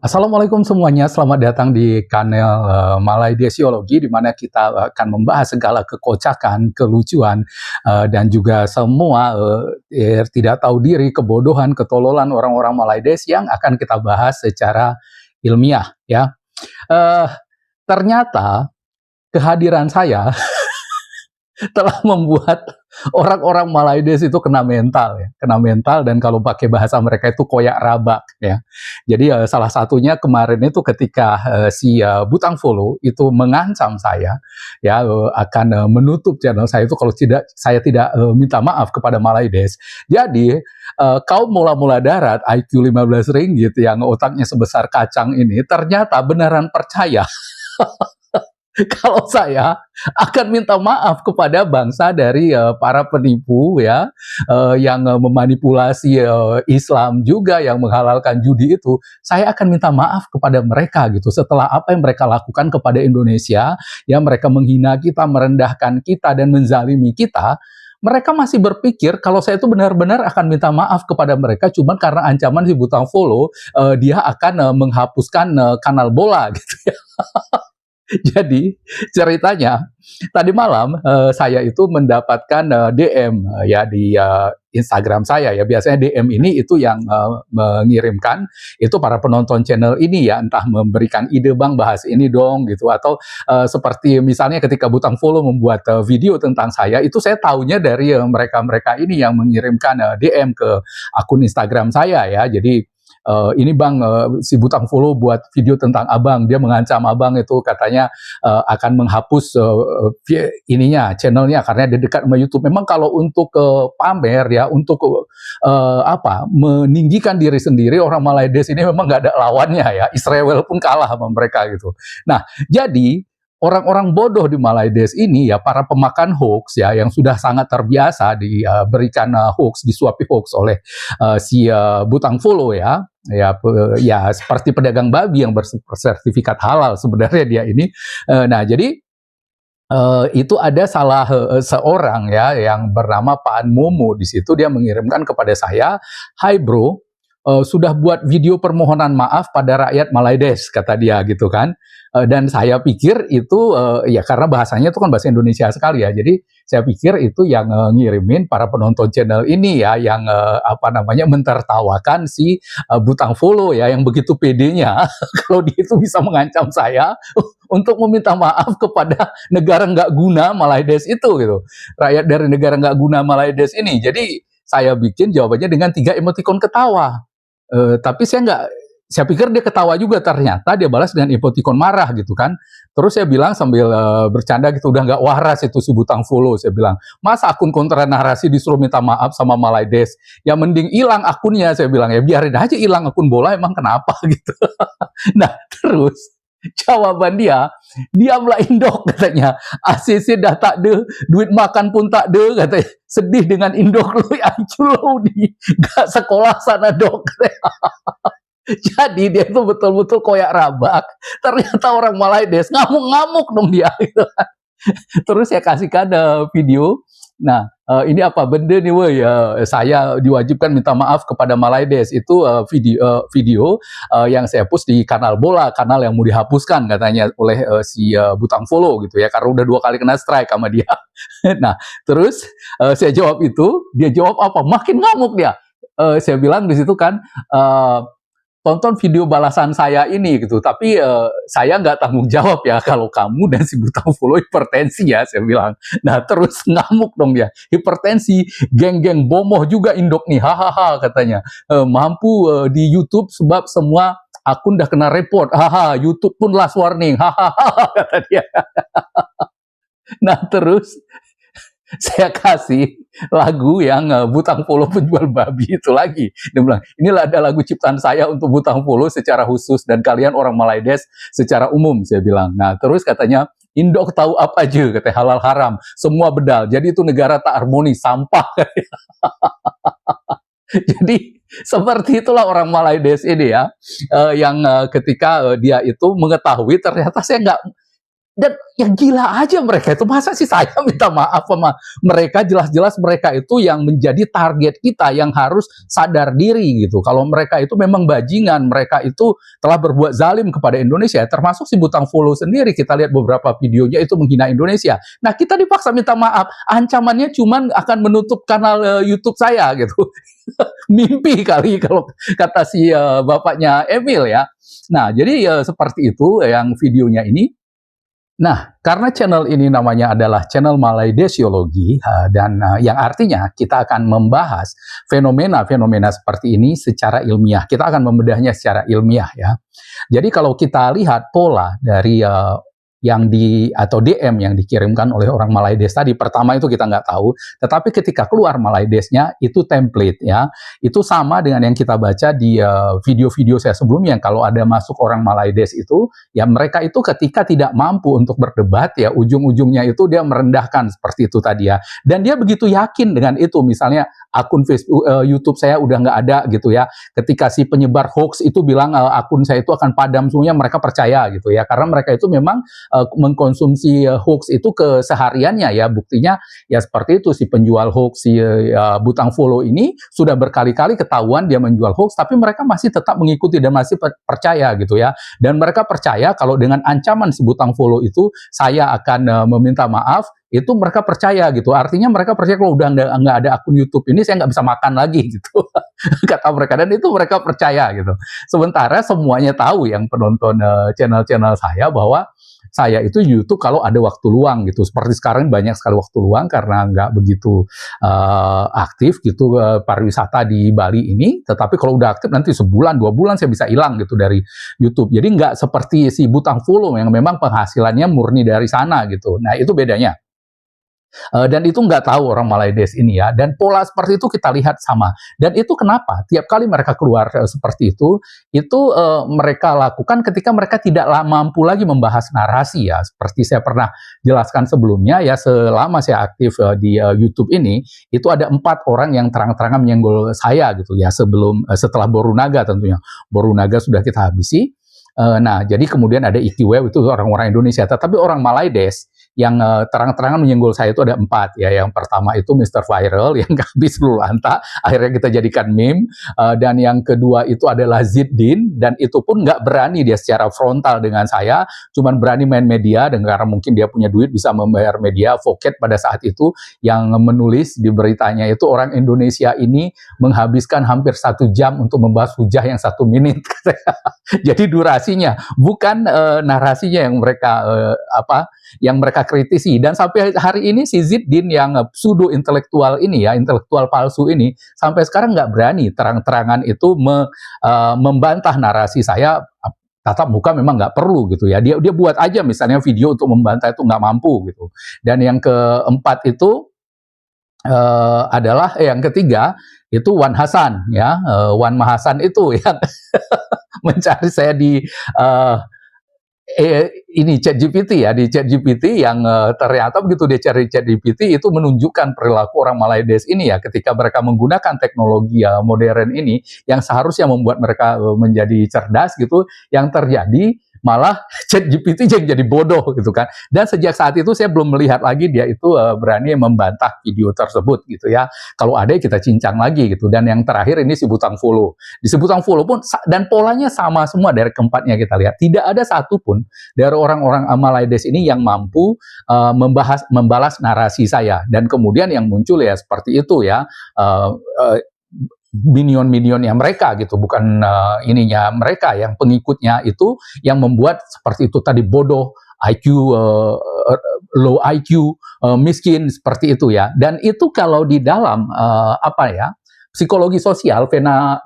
Assalamualaikum semuanya, selamat datang di kanal Malay Desiologi, di mana kita akan membahas segala kekocakan, kelucuan, dan juga semua tidak tahu diri, kebodohan, ketololan orang-orang Malay Des yang akan kita bahas secara ilmiah. Ya, uh, ternyata kehadiran saya telah membuat orang-orang Malaides itu kena mental ya, kena mental, dan kalau pakai bahasa mereka itu koyak rabak ya. Jadi salah satunya kemarin itu ketika si Butang Follow itu mengancam saya ya, akan menutup channel saya itu kalau tidak saya tidak minta maaf kepada Malaides. Jadi kaum mula-mula darat IQ 15 ringgit yang otaknya sebesar kacang ini ternyata beneran percaya kalau saya akan minta maaf kepada bangsa dari para penipu ya, yang memanipulasi Islam juga, yang menghalalkan judi itu. Saya akan minta maaf kepada mereka gitu setelah apa yang mereka lakukan kepada Indonesia, ya, mereka menghina kita, merendahkan kita, dan menzalimi kita. Mereka masih berpikir kalau saya itu benar-benar akan minta maaf kepada mereka cuman karena ancaman si Butang Follow, dia akan menghapuskan kanal bola gitu ya. Jadi ceritanya tadi malam saya itu mendapatkan DM ya di Instagram saya ya. Biasanya DM ini itu yang mengirimkan itu para penonton channel ini ya, entah memberikan ide, bang bahas ini dong gitu, atau seperti misalnya ketika Butang Follow membuat video tentang saya, itu saya taunya dari mereka-mereka ini yang mengirimkan DM ke akun Instagram saya ya. Jadi ini bang, si Butang Follow buat video tentang abang, dia mengancam abang itu katanya akan menghapus ininya, channelnya karena dia dekat sama YouTube. Memang kalau untuk pamer ya, untuk meninggikan diri sendiri, orang Malaides ini memang nggak ada lawannya ya. Israel pun kalah sama mereka gitu. Nah, jadi orang-orang bodoh di Malaides ini ya, para pemakan hoax ya, yang sudah sangat terbiasa diberikan hoax, disuapi hoax oleh si Butang Follow ya. Ya seperti pedagang babi yang bersertifikat halal sebenarnya dia ini. Nah, jadi itu ada salah seorang ya yang bernama Pak Momo di situ, dia mengirimkan kepada saya, "Hai bro, sudah buat video permohonan maaf pada rakyat Malaides," kata dia gitu kan. Dan saya pikir itu ya karena bahasanya itu kan bahasa Indonesia sekali ya. Jadi saya pikir itu yang ngirimin para penonton channel ini ya, yang mentertawakan si Butang Follow ya, yang begitu pedenya kalau dia itu bisa mengancam saya untuk meminta maaf kepada negara nggak guna Malaides itu gitu. Rakyat dari negara nggak guna Malaides ini. Jadi saya bikin jawabannya dengan 3 emoticon ketawa. Tapi saya pikir dia ketawa juga, ternyata dia balas dengan emoticon marah gitu kan. Terus saya bilang sambil bercanda gitu, udah nggak waras itu si Butang Follow, saya bilang. Masa akun kontra narasi disuruh minta maaf sama Malaides? Ya mending hilang akunnya, saya bilang, ya biarin aja hilang akun bola, emang kenapa gitu. Nah, terus jawaban dia, "Diamlah Indok," katanya. "ACC dah tak ada, duit makan pun tak ada," katanya. "Sedih dengan Indok lu, acuh di gak sekolah sana dok," katanya. Jadi dia itu betul-betul koyak rabak. Ternyata orang Malaides ngamuk-ngamuk dong dia. Gitu. Terus saya kasihkan video. Nah, ini apa benda nih woi, saya diwajibkan minta maaf kepada Malaides. Itu video yang saya post di kanal bola, kanal yang mau dihapuskan katanya oleh si Butang Follow gitu ya, karena udah 2 kali kena strike sama dia. Nah, terus saya jawab itu, dia jawab apa? Makin ngamuk dia. Saya bilang di situ kan, tonton video balasan saya ini gitu, tapi saya nggak tanggung jawab ya kalau kamu dan si Butang Follow hipertensi ya, saya bilang. Nah, terus ngamuk dong dia, "Hipertensi, geng-geng bomoh juga Indok nih, hahaha," katanya. "Mampu di YouTube sebab semua akun udah kena report, haha, YouTube pun last warning, hahaha," kata dia. Nah, terus saya kasih lagu yang Butang Follow penjual babi itu lagi. Dia bilang, "Inilah ada lagu ciptaan saya untuk Butang Follow secara khusus dan kalian orang Malaides secara umum," saya bilang. Nah, terus katanya, "Indok tahu apa aja," katanya, "halal haram, semua bedal. Jadi itu negara tak harmonis, sampah." Jadi seperti itulah orang Malaides ini ya, yang ketika dia itu mengetahui ternyata saya Dan yang gila aja mereka itu, masa sih saya minta maaf sama mereka, jelas-jelas mereka itu yang menjadi target kita, yang harus sadar diri gitu. Kalau mereka itu memang bajingan, mereka itu telah berbuat zalim kepada Indonesia, termasuk si Butang Follow sendiri, kita lihat beberapa videonya itu menghina Indonesia. Nah, kita dipaksa minta maaf, ancamannya cuman akan menutup kanal YouTube saya gitu. Mimpi kali kalau kata si bapaknya Emil ya. Nah, jadi seperti itu yang videonya ini. Nah, karena channel ini namanya adalah channel Malaydesiologi, dan yang artinya kita akan membahas fenomena-fenomena seperti ini secara ilmiah. Kita akan membedahnya secara ilmiah ya. Jadi kalau kita lihat pola dari yang atau DM yang dikirimkan oleh orang Malaydes tadi, pertama itu kita nggak tahu, tetapi ketika keluar Malaydesnya itu template ya, itu sama dengan yang kita baca di video-video saya sebelumnya. Kalau ada masuk orang Malaydes itu, ya mereka itu ketika tidak mampu untuk berdebat ya, ujung-ujungnya itu dia merendahkan seperti itu tadi ya, dan dia begitu yakin dengan itu. Misalnya akun Facebook, YouTube saya udah nggak ada gitu ya, ketika si penyebar hoax itu bilang akun saya itu akan padam semuanya, mereka percaya gitu ya, karena mereka itu memang mengkonsumsi hoax itu kesehariannya ya. Buktinya ya seperti itu, si penjual hoax, si Butang Follow ini sudah berkali-kali ketahuan dia menjual hoax, tapi mereka masih tetap mengikuti dan masih percaya gitu ya. Dan mereka percaya kalau dengan ancaman si Butang Follow itu saya akan meminta maaf, itu mereka percaya gitu. Artinya mereka percaya kalau udah nggak ada akun YouTube ini saya nggak bisa makan lagi gitu. Kata mereka, dan itu mereka percaya gitu. Sementara semuanya tahu yang penonton channel-channel saya bahwa saya itu YouTube kalau ada waktu luang gitu. Seperti sekarang banyak sekali waktu luang karena nggak begitu aktif gitu pariwisata di Bali ini. Tetapi kalau udah aktif nanti sebulan, 2 bulan saya bisa hilang gitu dari YouTube. Jadi nggak seperti si Butang Follow yang memang penghasilannya murni dari sana gitu. Nah itu bedanya. Dan itu nggak tahu orang Malaydes ini ya, dan pola seperti itu kita lihat sama. Dan itu kenapa tiap kali mereka keluar seperti itu mereka lakukan ketika mereka tidak mampu lagi membahas narasi ya. Seperti saya pernah jelaskan sebelumnya ya, selama saya aktif di YouTube ini, itu ada 4 orang yang terang-terangan menyenggol saya gitu ya, setelah Borunaga tentunya. Borunaga sudah kita habisi. Nah, jadi kemudian ada Ikiwe, itu orang-orang Indonesia, tetapi orang Malaydes yang terang-terangan menyenggol saya itu ada 4 ya. Yang pertama itu Mr. Viral yang habis lulu anta, akhirnya kita jadikan meme, dan yang kedua itu adalah Ziddin, dan itu pun nggak berani dia secara frontal dengan saya, cuman berani main media, dan karena mungkin dia punya duit bisa membayar media Voket pada saat itu, yang menulis di beritanya itu orang Indonesia ini menghabiskan hampir 1 jam untuk membahas hujah yang 1 menit. Jadi durasinya, bukan narasinya yang mereka yang mereka kritisi. Dan sampai hari ini si Ziddin yang pseudo intelektual ini ya, intelektual palsu ini, sampai sekarang nggak berani terang-terangan itu membantah narasi saya. Tatap muka memang nggak perlu gitu ya. Dia buat aja misalnya video untuk membantah itu nggak mampu gitu. Dan yang keempat itu adalah yang ketiga itu Wan Hasan ya. Wan Mahasan itu yang mencari saya di ini ChatGPT ya, di ChatGPT yang ternyata begitu dia cari ChatGPT itu menunjukkan perilaku orang Malaydes ini ya, ketika mereka menggunakan teknologi modern ini yang seharusnya membuat mereka menjadi cerdas gitu, yang terjadi malah ChatGPT yang jadi bodoh gitu kan. Dan sejak saat itu saya belum melihat lagi dia itu berani membantah video tersebut gitu ya. Kalau ada kita cincang lagi gitu. Dan yang terakhir ini si Butang Follow. Di si Butang Follow pun dan polanya sama semua dari keempatnya kita lihat. Tidak ada satupun dari orang-orang Malaydes ini yang mampu membalas narasi saya. Dan kemudian yang muncul ya seperti itu ya, minion-minionnya mereka gitu, bukan ininya mereka yang pengikutnya itu yang membuat seperti itu tadi, bodoh, IQ low IQ, miskin, seperti itu ya. Dan itu kalau di dalam psikologi sosial,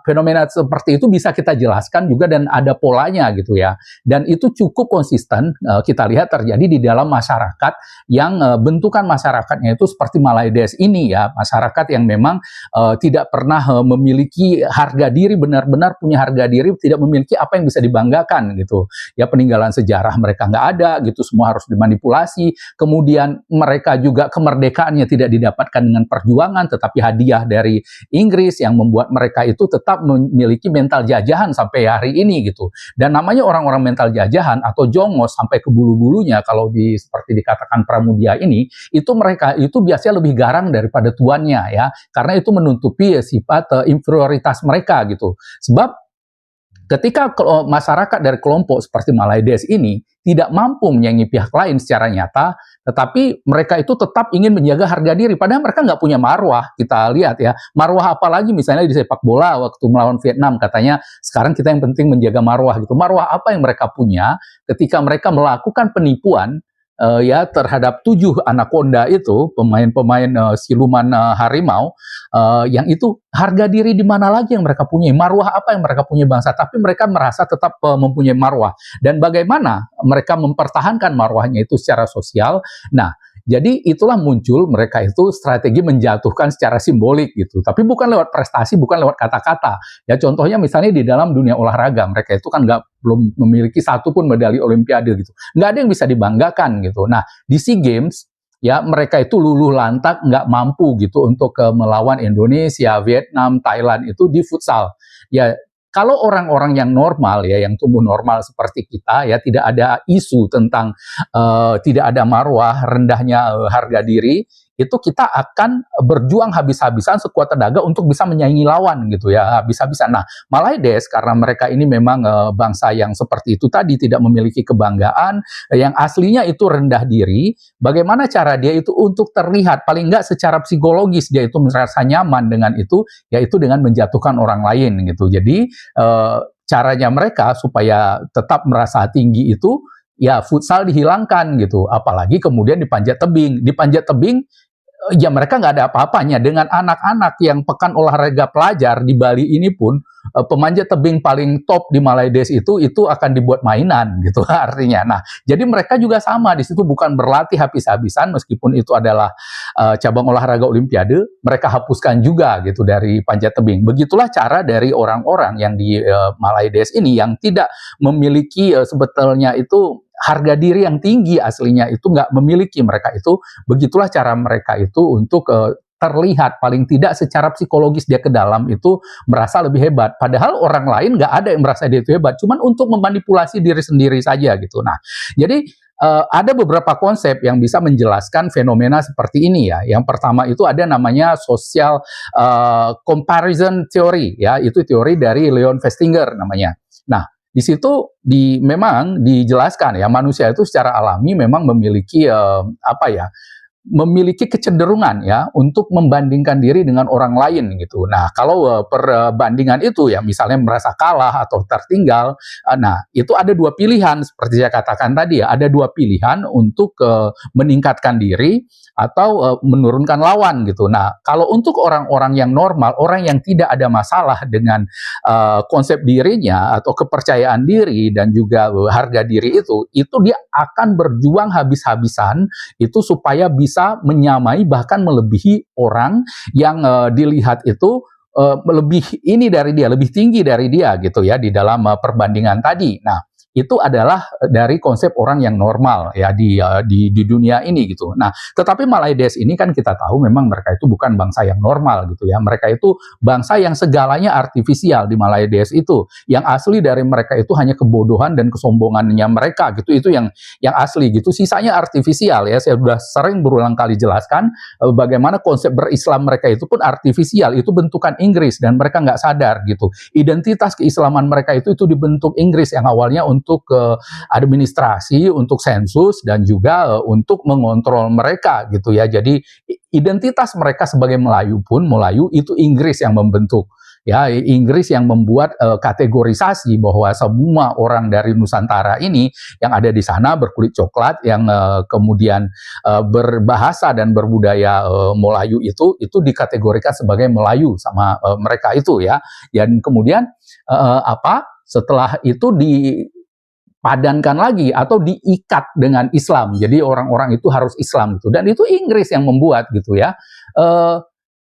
fenomena seperti itu bisa kita jelaskan juga dan ada polanya gitu ya. Dan itu cukup konsisten kita lihat terjadi di dalam masyarakat yang bentukan masyarakatnya itu seperti Malaydes ini ya. Masyarakat yang memang tidak pernah memiliki harga diri, benar-benar punya harga diri, tidak memiliki apa yang bisa dibanggakan gitu. Ya, peninggalan sejarah mereka nggak ada gitu, semua harus dimanipulasi. Kemudian mereka juga kemerdekaannya tidak didapatkan dengan perjuangan, tetapi hadiah dari Inggris Inggris yang membuat mereka itu tetap memiliki mental jajahan sampai hari ini gitu. Dan namanya orang-orang mental jajahan atau jongos sampai ke bulu-bulunya, kalau seperti dikatakan Pramudia ini, itu mereka itu biasanya lebih garang daripada tuannya ya, karena itu menutupi sifat inferioritas mereka gitu. Sebab ketika masyarakat dari kelompok seperti Malaides ini tidak mampu menyaingi pihak lain secara nyata, tetapi mereka itu tetap ingin menjaga harga diri, padahal mereka nggak punya marwah. Kita lihat ya, marwah apalagi misalnya di sepak bola waktu melawan Vietnam, katanya sekarang kita yang penting menjaga marwah gitu. Marwah apa yang mereka punya ketika mereka melakukan penipuan ya terhadap 7 anaconda itu, pemain-pemain siluman harimau, yang itu harga diri di mana lagi yang mereka punya, marwah apa yang mereka punya bangsa, tapi mereka merasa tetap mempunyai marwah. Dan bagaimana mereka mempertahankan marwahnya itu secara sosial. Nah, jadi itulah muncul mereka itu strategi menjatuhkan secara simbolik gitu, tapi bukan lewat prestasi, bukan lewat kata-kata. Ya contohnya misalnya di dalam dunia olahraga, mereka itu kan belum memiliki satu pun medali olimpiade gitu, nggak ada yang bisa dibanggakan gitu. Nah di SEA Games ya mereka itu luluh lantak nggak mampu gitu untuk melawan Indonesia, Vietnam, Thailand itu di futsal. Ya kalau orang-orang yang normal ya, yang tumbuh normal seperti kita ya, tidak ada isu tentang tidak ada marwah, rendahnya harga diri, itu kita akan berjuang habis-habisan sekuat tenaga untuk bisa menyaingi lawan gitu ya, habis-habisan. Nah, Malaides karena mereka ini memang bangsa yang seperti itu tadi, tidak memiliki kebanggaan, yang aslinya itu rendah diri, bagaimana cara dia itu untuk terlihat, paling enggak secara psikologis dia itu merasa nyaman dengan itu, yaitu dengan menjatuhkan orang lain gitu. Jadi caranya mereka supaya tetap merasa tinggi itu, ya futsal dihilangkan gitu, apalagi kemudian dipanjat tebing. Dipanjat tebing, ya mereka nggak ada apa-apanya dengan anak-anak yang pekan olahraga pelajar di Bali ini pun, pemanjat tebing paling top di Malaides itu akan dibuat mainan gitu artinya. Nah, jadi mereka juga sama di situ, bukan berlatih habis-habisan meskipun itu adalah cabang olahraga olimpiade, mereka hapuskan juga gitu dari panjat tebing. Begitulah cara dari orang-orang yang di Malaides ini yang tidak memiliki sebetulnya itu harga diri yang tinggi, aslinya itu nggak memiliki mereka itu. Begitulah cara mereka itu untuk terlihat paling tidak secara psikologis dia ke dalam itu merasa lebih hebat, padahal orang lain nggak ada yang merasa dia itu hebat, cuman untuk memanipulasi diri sendiri saja gitu. Nah, jadi ada beberapa konsep yang bisa menjelaskan fenomena seperti ini ya. Yang pertama itu ada namanya social comparison theory ya, itu teori dari Leon Festinger namanya. Nah, di situ memang dijelaskan ya, manusia itu secara alami memang memiliki memiliki kecenderungan ya untuk membandingkan diri dengan orang lain gitu. Nah, kalau perbandingan itu ya misalnya merasa kalah atau tertinggal, nah itu ada dua pilihan seperti saya katakan tadi ya, ada dua pilihan untuk meningkatkan diri atau menurunkan lawan gitu. Nah, kalau untuk orang-orang yang normal, orang yang tidak ada masalah dengan konsep dirinya atau kepercayaan diri dan juga harga diri itu dia akan berjuang habis-habisan itu supaya bisa menyamai bahkan melebihi orang yang dilihat itu lebih ini dari dia, lebih tinggi dari dia gitu ya di dalam perbandingan tadi. Nah, itu adalah dari konsep orang yang normal ya di dunia ini gitu. Nah, tetapi Malaides ini kan kita tahu memang mereka itu bukan bangsa yang normal gitu ya. Mereka itu bangsa yang segalanya artifisial di Malaides itu. Yang asli dari mereka itu hanya kebodohan dan kesombongannya mereka gitu. Itu yang asli gitu. Sisanya artifisial ya. Saya sudah sering berulang kali jelaskan bagaimana konsep berislam mereka itu pun artifisial. Itu bentukan Inggris dan mereka nggak sadar gitu. Identitas keislaman mereka itu dibentuk Inggris yang awalnya untuk administrasi, untuk sensus, dan juga untuk mengontrol mereka gitu ya. Jadi identitas mereka sebagai Melayu pun, Melayu itu Inggris yang membentuk. Ya, Inggris yang membuat kategorisasi bahwa semua orang dari Nusantara ini yang ada di sana berkulit coklat, yang kemudian berbahasa dan berbudaya Melayu itu dikategorikan sebagai Melayu sama mereka itu ya. Dan kemudian setelah itu padankan lagi atau diikat dengan Islam. Jadi orang-orang itu harus Islam gitu. Dan itu Inggris yang membuat gitu ya.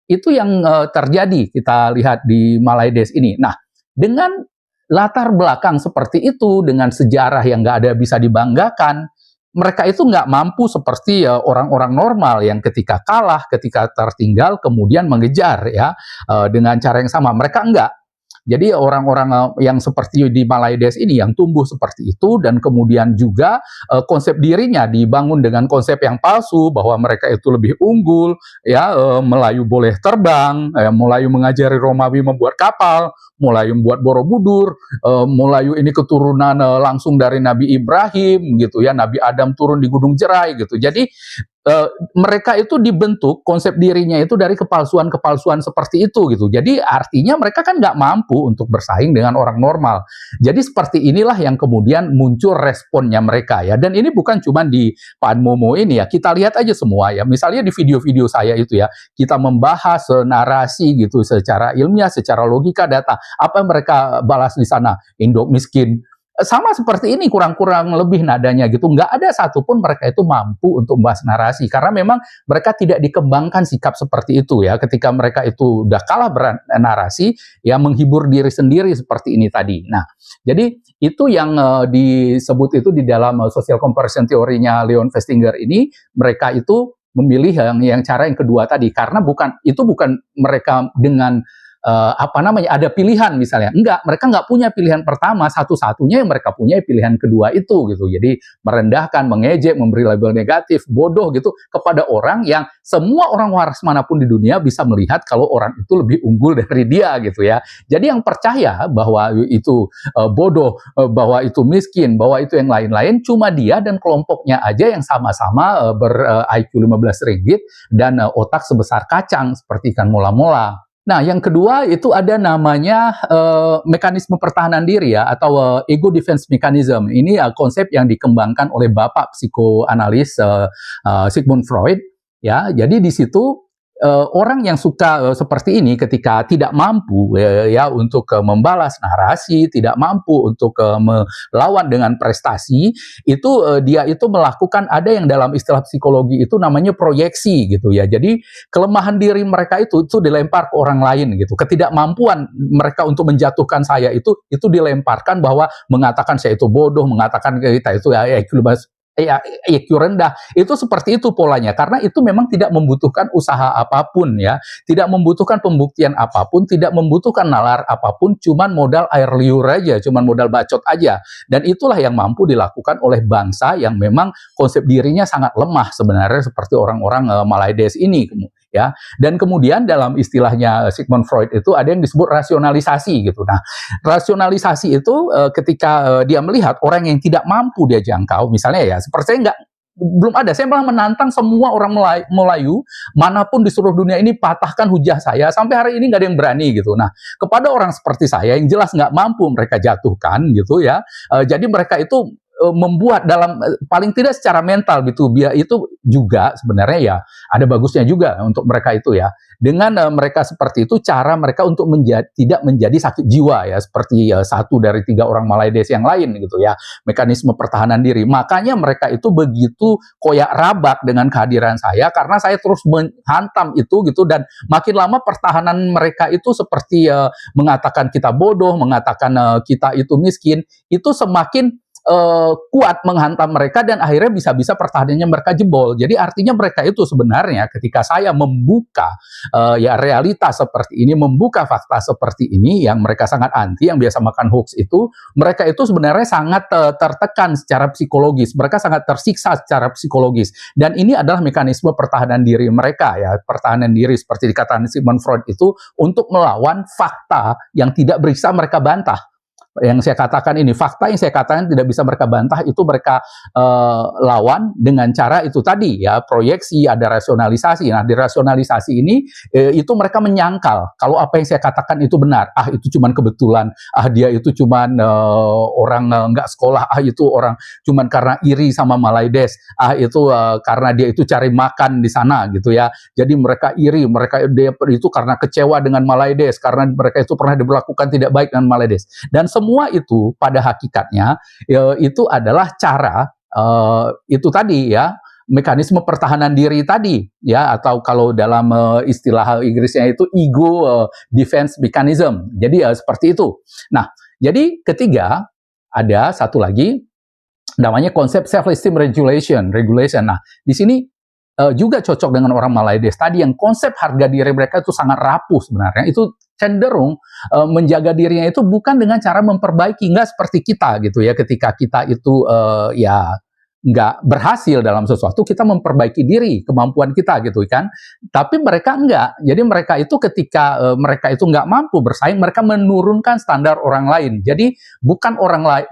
Itu yang terjadi kita lihat di Malaides ini. Nah, dengan latar belakang seperti itu, dengan sejarah yang nggak ada bisa dibanggakan, mereka itu nggak mampu seperti orang-orang normal yang ketika kalah, ketika tertinggal, kemudian mengejar ya dengan cara yang sama. Mereka enggak. Jadi orang-orang yang seperti di Malaides ini yang tumbuh seperti itu dan kemudian juga konsep dirinya dibangun dengan konsep yang palsu bahwa mereka itu lebih unggul, ya Melayu boleh terbang, Melayu mengajari Romawi membuat kapal, Melayu membuat Borobudur, Melayu ini keturunan langsung dari Nabi Ibrahim gitu ya, Nabi Adam turun di Gunung Jerai gitu. Jadi mereka itu dibentuk konsep dirinya itu dari kepalsuan-kepalsuan seperti itu gitu. Jadi artinya mereka kan nggak mampu untuk bersaing dengan orang normal. Jadi seperti inilah yang kemudian muncul responnya mereka ya. Dan ini bukan cuma di Pan Momo ini ya. Kita lihat aja semua ya. Misalnya di video-video saya itu ya, kita membahas narasi gitu secara ilmiah, secara logika data. Apa yang mereka balas di sana? Indo miskin. Sama seperti ini kurang-kurang lebih nadanya gitu. Nggak ada satupun mereka itu mampu untuk membahas narasi karena memang mereka tidak dikembangkan sikap seperti itu ya. Ketika mereka itu udah kalah bernarasi ya menghibur diri sendiri seperti ini tadi. Nah, jadi itu yang disebut itu di dalam social comparison teorinya Leon Festinger ini, mereka itu memilih yang cara yang kedua tadi karena bukan mereka dengan ada pilihan misalnya. Enggak, mereka nggak punya pilihan pertama, satu-satunya yang mereka punya pilihan kedua itu gitu. Jadi merendahkan, mengejek, memberi label negatif, bodoh gitu kepada orang yang semua orang waras manapun di dunia bisa melihat kalau orang itu lebih unggul dari dia gitu ya. Jadi yang percaya bahwa itu bodoh, bahwa itu miskin, bahwa itu yang lain-lain cuma dia dan kelompoknya aja yang sama-sama ber-IQ 15 ringgit dan otak sebesar kacang seperti ikan mola-mola. Nah, yang kedua itu ada namanya mekanisme pertahanan diri ya atau ego defense mechanism. Ini konsep yang dikembangkan oleh bapak psikoanalis Sigmund Freud ya. Jadi di situ orang yang suka seperti ini ketika tidak mampu ya untuk membalas narasi, tidak mampu untuk melawan dengan prestasi, itu dia itu melakukan ada yang dalam istilah psikologi itu namanya proyeksi gitu ya. Jadi kelemahan diri mereka itu dilempar ke orang lain gitu. Ketidakmampuan mereka untuk menjatuhkan saya itu dilemparkan bahwa mengatakan saya itu bodoh, mengatakan kita itu ya IQ rendah, itu seperti itu polanya, karena itu memang tidak membutuhkan usaha apapun ya, tidak membutuhkan pembuktian apapun, tidak membutuhkan nalar apapun, cuman modal air liur aja, cuman modal bacot aja, dan itulah yang mampu dilakukan oleh bangsa yang memang konsep dirinya sangat lemah sebenarnya seperti orang-orang Malaides ini ya. Dan kemudian dalam istilahnya Sigmund Freud itu ada yang disebut rasionalisasi gitu. Nah, rasionalisasi itu ketika dia melihat orang yang tidak mampu dia jangkau, misalnya ya seperti saya belum ada, saya malah menantang semua orang Melayu manapun di seluruh dunia ini patahkan hujah saya, sampai hari ini nggak ada yang berani gitu. Nah, kepada orang seperti saya yang jelas nggak mampu mereka jatuhkan gitu ya, jadi mereka itu membuat dalam paling tidak secara mental gitu, biar itu juga sebenarnya ya ada bagusnya juga untuk mereka itu ya. Dengan mereka seperti itu, cara mereka untuk tidak menjadi sakit jiwa ya, seperti 1 dari 3 orang Malaides yang lain gitu ya, mekanisme pertahanan diri. Makanya mereka itu begitu koyak rabak dengan kehadiran saya, karena saya terus menghantam itu gitu, dan makin lama pertahanan mereka itu seperti mengatakan kita bodoh, mengatakan kita itu miskin, itu semakin kuat menghantam mereka dan akhirnya bisa-bisa pertahanannya mereka jebol. Jadi artinya mereka itu sebenarnya ketika saya membuka ya realita seperti ini, membuka fakta seperti ini yang mereka sangat anti, yang biasa makan hoax itu, mereka itu sebenarnya sangat tertekan secara psikologis, mereka sangat tersiksa secara psikologis, dan ini adalah mekanisme pertahanan diri mereka ya, pertahanan diri seperti dikatakan Sigmund Freud itu untuk melawan fakta yang tidak bisa mereka bantah. Yang saya katakan ini, fakta yang saya katakan tidak bisa mereka bantah, itu mereka lawan dengan cara itu tadi ya, proyeksi, ada rasionalisasi. Nah, di rasionalisasi ini itu mereka menyangkal kalau apa yang saya katakan itu benar. Ah, itu cuman kebetulan, ah dia itu cuman orang nggak sekolah, ah itu orang cuman karena iri sama Malaides, ah itu karena dia itu cari makan di sana gitu ya. Jadi mereka iri, dia itu karena kecewa dengan Malaides, karena mereka itu pernah diberlakukan tidak baik dengan Malaides. Dan semua itu pada hakikatnya itu adalah cara itu tadi ya, mekanisme pertahanan diri tadi ya, atau kalau dalam istilah Inggrisnya itu ego defense mechanism. Jadi seperti itu. Nah, jadi ketiga ada satu lagi namanya konsep self-esteem regulation. Nah, di sini juga cocok dengan orang Malaides tadi yang konsep harga diri mereka itu sangat rapuh sebenarnya. Itu cenderung menjaga dirinya itu bukan dengan cara memperbaiki, nggak seperti kita gitu ya. Ketika kita itu ya nggak berhasil dalam sesuatu, kita memperbaiki diri, kemampuan kita gitu kan. Tapi mereka enggak. Jadi mereka itu ketika mereka itu nggak mampu bersaing, mereka menurunkan standar orang lain. Jadi bukan orang lain,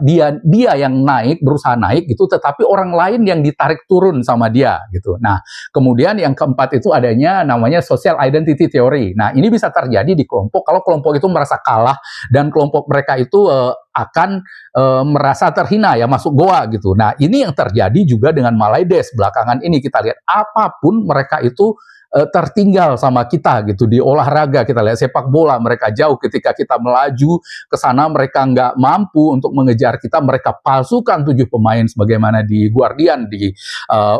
dia yang naik, berusaha naik gitu, tetapi orang lain yang ditarik turun sama dia gitu. Nah, kemudian yang keempat itu adanya namanya social identity theory. Nah, ini bisa terjadi di kelompok kalau kelompok itu merasa kalah dan kelompok mereka itu akan merasa terhina ya, masuk goa gitu. Nah, ini yang terjadi juga dengan Malaides belakangan ini. Kita lihat apapun mereka itu tertinggal sama kita gitu. Di olahraga kita lihat sepak bola mereka jauh, ketika kita melaju ke sana mereka nggak mampu untuk mengejar kita, mereka palsukan 7 pemain sebagaimana di Guardian di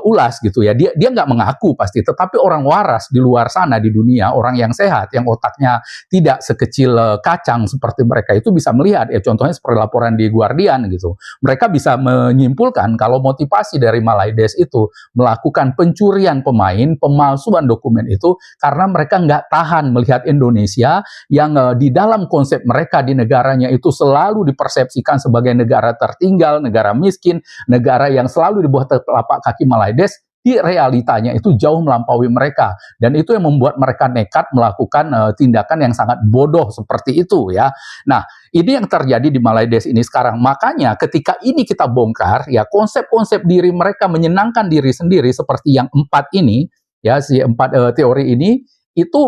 ulas gitu ya. Dia nggak mengaku pasti, tetapi orang waras di luar sana di dunia, orang yang sehat, yang otaknya tidak sekecil kacang seperti mereka itu bisa melihat ya, contohnya seperti laporan di Guardian gitu. Mereka bisa menyimpulkan kalau motivasi dari Malaides itu melakukan pencurian pemain, pemalsuan dokumen itu karena mereka nggak tahan melihat Indonesia yang di dalam konsep mereka di negaranya itu selalu dipersepsikan sebagai negara tertinggal, negara miskin, negara yang selalu di bawah telapak kaki Malaides. Di realitanya itu jauh melampaui mereka, dan itu yang membuat mereka nekat melakukan tindakan yang sangat bodoh seperti itu ya. Nah, ini yang terjadi di Malaides ini sekarang. Makanya ketika ini kita bongkar ya, konsep-konsep diri mereka menyenangkan diri sendiri seperti yang 4 ini ya, si 4 teori ini itu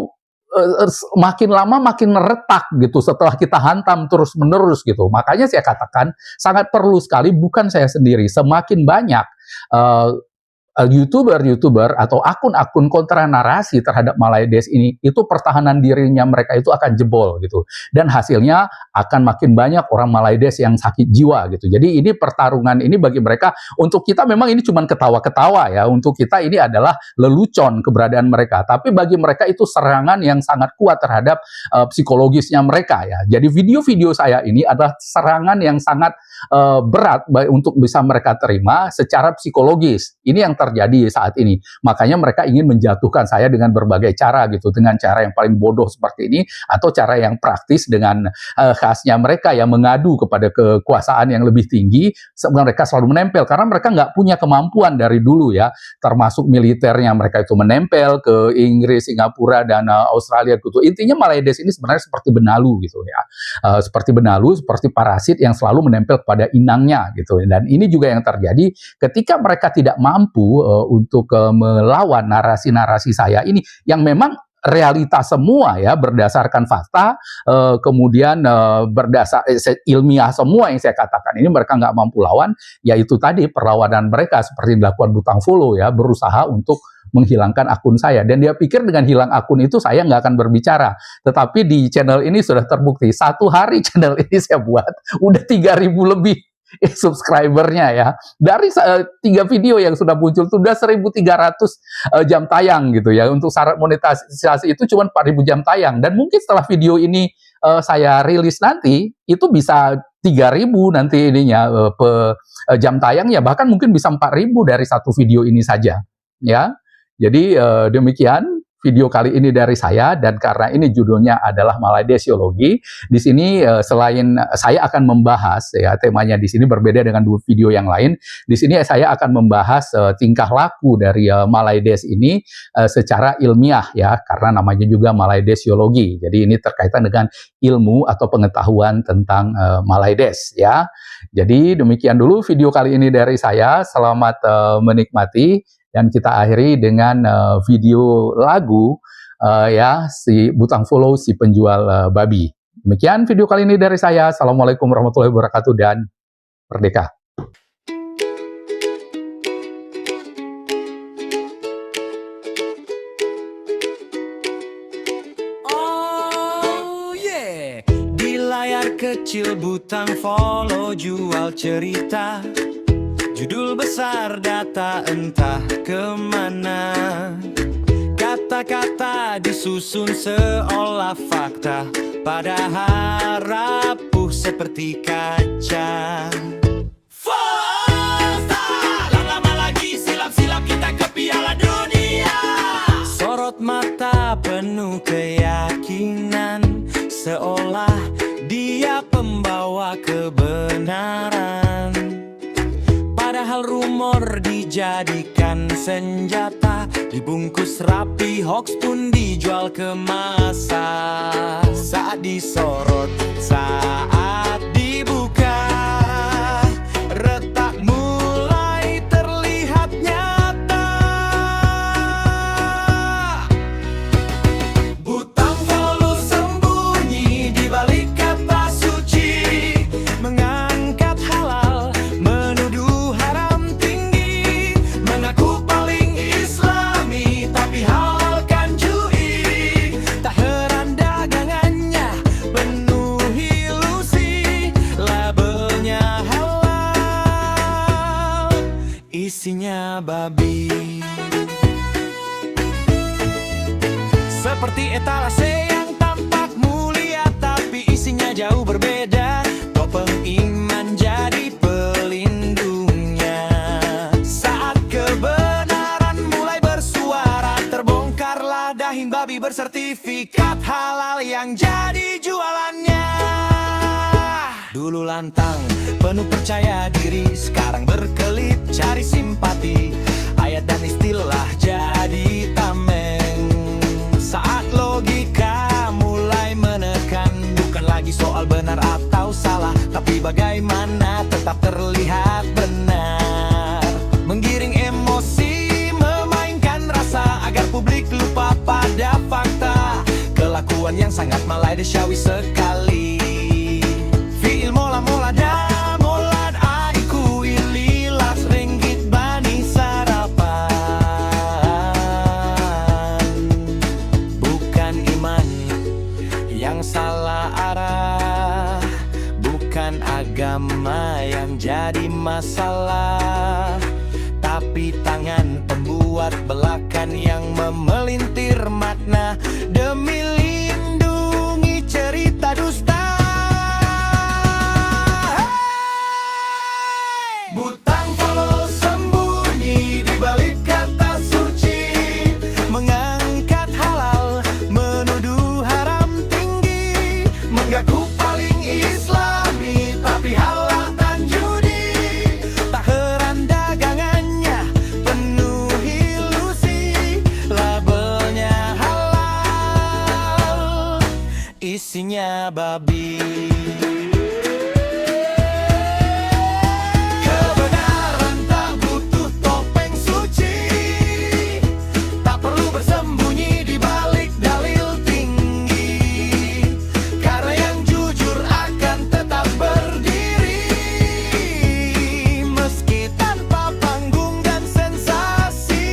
makin lama makin retak gitu setelah kita hantam terus-menerus gitu. Makanya saya katakan sangat perlu sekali, bukan saya sendiri, semakin banyak YouTuber atau akun-akun kontra narasi terhadap Malaides ini, itu pertahanan dirinya mereka itu akan jebol gitu. Dan hasilnya akan makin banyak orang Malaides yang sakit jiwa gitu. Jadi ini pertarungan ini bagi mereka, untuk kita memang ini cuma ketawa-ketawa ya. Untuk kita ini adalah lelucon keberadaan mereka. Tapi bagi mereka itu serangan yang sangat kuat terhadap psikologisnya mereka ya. Jadi video-video saya ini adalah serangan yang sangat berat untuk bisa mereka terima secara psikologis. Ini yang terjadi saat ini. Makanya mereka ingin menjatuhkan saya dengan berbagai cara gitu, dengan cara yang paling bodoh seperti ini, atau cara yang praktis dengan khasnya mereka yang mengadu kepada kekuasaan yang lebih tinggi. Mereka selalu menempel karena mereka nggak punya kemampuan dari dulu ya, termasuk militernya mereka itu menempel ke Inggris, Singapura, dan Australia gitu. Intinya Malaides ini sebenarnya seperti benalu gitu ya, seperti benalu, seperti parasit yang selalu menempel pada inangnya gitu. Dan ini juga yang terjadi ketika mereka tidak mampu untuk melawan narasi-narasi saya ini yang memang realitas semua ya, berdasarkan fakta, kemudian berdasar ilmiah semua yang saya katakan ini mereka nggak mampu lawan, yaitu tadi perlawanan mereka seperti dilakukan Butang Follow ya, berusaha untuk menghilangkan akun saya, dan dia pikir dengan hilang akun itu saya nggak akan berbicara. Tetapi di channel ini sudah terbukti, 1 hari channel ini saya buat udah 3.000 lebih subscribernya ya. Dari 3 video yang sudah muncul itu udah 1.300 jam tayang gitu ya. Untuk syarat monetisasi itu cuma 4.000 jam tayang, dan mungkin setelah video ini saya rilis nanti itu bisa 3.000 nanti ininya jam tayangnya, bahkan mungkin bisa 4.000 dari satu video ini saja ya. Jadi demikian video kali ini dari saya, dan karena ini judulnya adalah Malaidesiologi, di sini selain saya akan membahas ya, temanya di sini berbeda dengan 2 video yang lain. Di sini saya akan membahas tingkah laku dari Malaides ini secara ilmiah ya, karena namanya juga Malaidesiologi. Jadi ini terkaitan dengan ilmu atau pengetahuan tentang Malaides ya. Jadi demikian dulu video kali ini dari saya. Selamat menikmati. Dan kita akhiri dengan video lagu ya, si Butang Follow, si penjual babi. Demikian video kali ini dari saya. Assalamualaikum warahmatullahi wabarakatuh dan merdeka. Oh yeah, di layar kecil Butang Follow jual cerita. Judul besar data entah kemana, kata-kata disusun seolah fakta, padahal rapuh seperti kaca. telur dijadikan senjata, dibungkus rapi, hoax pun dijual ke massa. Saat disorot, saat dibuka, retak mulai terlihat nyata. Butang follow sembunyi di balik kata suci, mengangkat halal, menuduh haram tinggi, mengaku paling islami tapi halalkan jui. Tak heran dagangannya penuh ilusi, labelnya halal, isinya babi. Seperti etalase yang tampak mulia tapi isinya jauh berbeda, topeng iman jadi pelindungnya. Saat kebenaran mulai bersuara, terbongkarlah dahin babi bersertifikat halal yang jadi jualannya. Dulu lantang, penuh percaya diri, sekarang berkelit cari simpati. Ayat dan istilah jadi tameng. Saat logika mulai menekan, bukan lagi soal benar atau salah, tapi bagaimana tetap terlihat benar. Menggiring emosi, memainkan rasa agar publik lupa pada fakta. Kelakuan yang sangat malaysiawi sekali. Fi'il mola-mola dan molad aiku ililas ringgit bani sarapan. Bukan iman yang salah arah, bukan agama yang jadi masalah, tapi tangan pembuat belakan yang memelintir makna demi lindungi cerita dusta. Butang follow sembunyi di balik kata suci, mengangkat halal, menuduh haram tinggi, mengaku paling islami tapi halalkan judi. Tak heran dagangannya penuh ilusi, labelnya halal, isinya babi. Kebenaran tak butuh topeng suci, tak perlu bersembunyi di balik dalil tinggi, karena yang jujur akan tetap berdiri, meski tanpa panggung dan sensasi.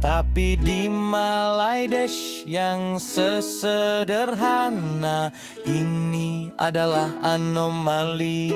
Tapi di Malaydesh yang sesederhana ini adalah anomali.